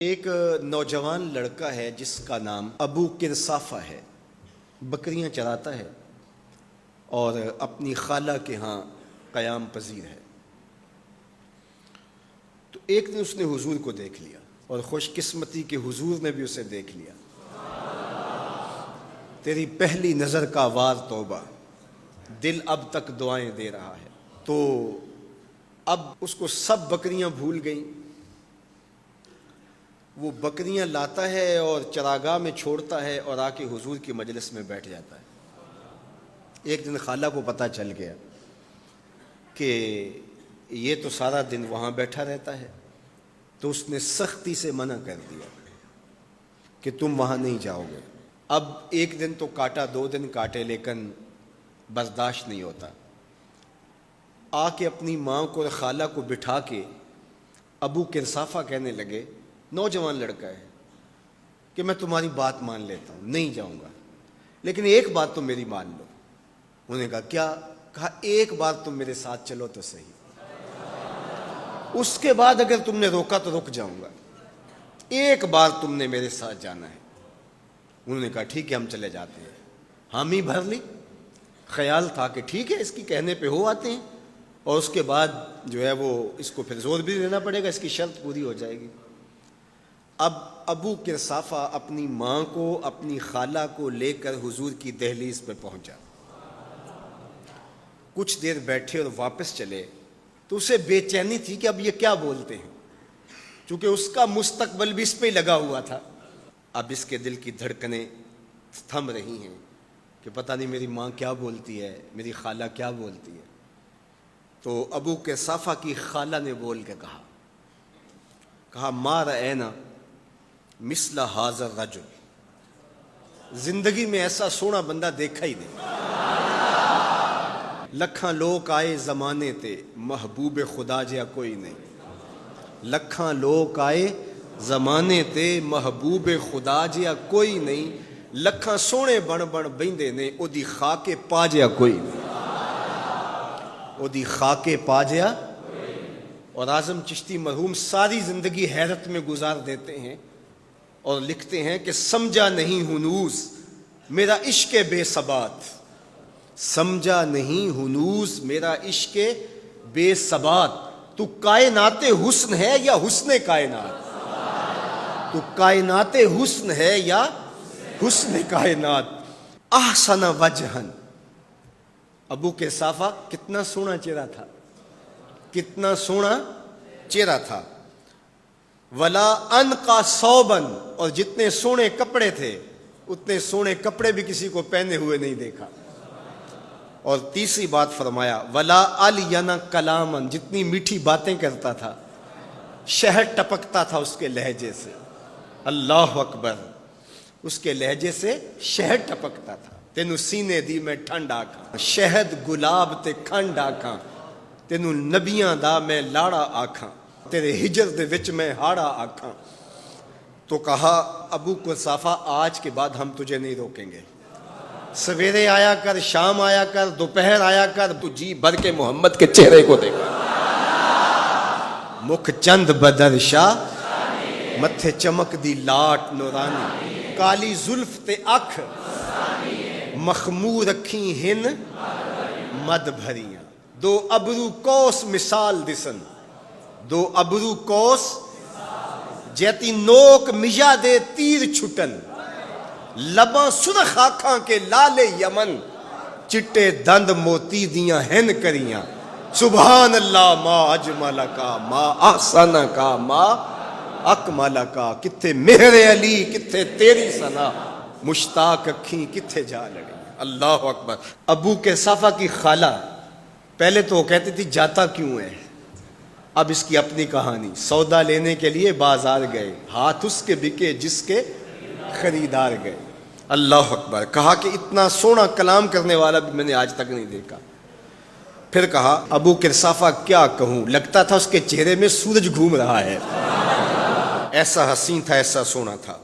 ایک نوجوان لڑکا ہے جس کا نام ابو کرصافہ ہے، بکریاں چراتا ہے اور اپنی خالہ کے ہاں قیام پذیر ہے۔ تو ایک دن اس نے حضور کو دیکھ لیا اور خوش قسمتی کہ حضور نے بھی اسے دیکھ لیا۔ تیری پہلی نظر کا وار توبہ، دل اب تک دعائیں دے رہا ہے۔ تو اب اس کو سب بکریاں بھول گئیں، وہ بکریاں لاتا ہے اور چراگاہ میں چھوڑتا ہے اور آ کے حضور کی مجلس میں بیٹھ جاتا ہے۔ ایک دن خالہ کو پتہ چل گیا کہ یہ تو سارا دن وہاں بیٹھا رہتا ہے، تو اس نے سختی سے منع کر دیا کہ تم وہاں نہیں جاؤ گے۔ اب ایک دن تو کاٹا، 2 دن کاٹے، لیکن برداشت نہیں ہوتا۔ آ کے اپنی ماں کو اور خالہ کو بٹھا کے ابو کرصافہ کہنے لگے، نوجوان لڑکا ہے، کہ میں تمہاری بات مان لیتا ہوں، نہیں جاؤں گا، لیکن ایک بات تو میری مان لو۔ انہوں نے کہا کیا؟ کہا ایک بار تم میرے ساتھ چلو تو صحیح، اس کے بعد اگر تم نے روکا تو رک جاؤں گا، ایک بار تم نے میرے ساتھ جانا ہے۔ انہوں نے کہا ٹھیک ہے، ہم چلے جاتے ہیں۔ حامی بھر لی، خیال تھا کہ ٹھیک ہے اس کی کہنے پہ ہو آتے ہیں، اور اس کے بعد جو ہے وہ اس کو پھر زور بھی دینا پڑے گا، اس کی شرط پوری ہو جائے گی۔ اب ابو کرصافہ اپنی ماں کو، اپنی خالہ کو لے کر حضور کی دہلیز پہ پہنچا۔ کچھ دیر بیٹھے اور واپس چلے تو اسے بے چینی تھی کہ اب یہ کیا بولتے ہیں، چونکہ اس کا مستقبل بھی اس پہ لگا ہوا تھا۔ اب اس کے دل کی دھڑکنیں تھم رہی ہیں کہ پتہ نہیں میری ماں کیا بولتی ہے، میری خالہ کیا بولتی ہے۔ تو ابو کرصافہ کی خالہ نے بول کے کہا ما رأینا مثل ھذا الرجل، زندگی میں ایسا سونا بندہ دیکھا ہی نہیں۔ لکھاں لوگ آئے زمانے تے، محبوب خدا جیا کوئی نہیں۔ لکھاں لوگ آئے زمانے تے، محبوب خدا جیا کوئی نہیں۔ لکھاں سونے بن بن بہندے نے، او دی خاکے پا جیا کوئی نہیں، او دی خاکے پا جیا۔ اور اعظم چشتی مرحوم ساری زندگی حیرت میں گزار دیتے ہیں اور لکھتے ہیں کہ سمجھا نہیں ہنوز میرا عشق بے ثبات، سمجھا نہیں ہنوز میرا عشق بے ثبات۔ تو کائنات حسن ہے یا حسن کائنات؟ تو کائنات حسن ہے یا حسن کائنات؟ احسن وجہن، ابو کرصافہ کتنا سونا چہرہ تھا، کتنا سونا چہرہ تھا۔ ولا انقا ثوبن، اور جتنے سونے کپڑے تھے اتنے سونے کپڑے بھی کسی کو پہنے ہوئے نہیں دیکھا۔ اور تیسری بات فرمایا ولا الین کلامن، جتنی میٹھی باتیں کرتا تھا، شہد ٹپکتا تھا اس کے لہجے سے۔ اللہ اکبر، اس کے لہجے سے شہد ٹپکتا تھا۔ تینو سینے دی میں ٹھنڈ آکھاں، شہد گلاب تے کھنڈ آکھاں، تینو نبیاں دا میں لاڑا آکھاں، تیرے ہجر دے وچ میں ہاڑا آکھاں۔ تو کہا ابو کرصافہ آج کے بعد ہم تجھے نہیں روکیں گے، سویرے آیا کر، شام آیا کر، دوپہر آیا کر، تو جی بھر کے محمد کے چہرے کو دیکھا۔ مکھ چند بدر شاہ، متھے چمک دی لاٹ نورانی، کالی زلف تے اکھ مخمور رکھی ہن مد بھریاں، دو ابرو کوس مثال دسن، دو ابرو کوس جیتی نوک مجا دے تیر چھٹن، لباں سرخ آنکھاں کے لال یمن، چٹے دند موتی دیاں ہن کریاں۔ سبحان اللہ ما اجمل کا، ما احسن کا، ما اکمل کا۔ کتھے مہر علی، کتھے تیری ثنا، مشتاق اکھیں کتھے جا لڑی۔ اللہ اکبر۔ ابو کرصافہ کی خالہ پہلے تو وہ کہتی تھی جاتا کیوں ہے، اب اس کی اپنی کہانی۔ سودا لینے کے لیے بازار گئے، ہاتھ اس کے بکے جس کے خریدار گئے۔ اللہ اکبر۔ کہا کہ اتنا سونا کلام کرنے والا بھی میں نے آج تک نہیں دیکھا۔ پھر کہا ابو کرصافہ کیا کہوں، لگتا تھا اس کے چہرے میں سورج گھوم رہا ہے، ایسا حسین تھا، ایسا سونا تھا۔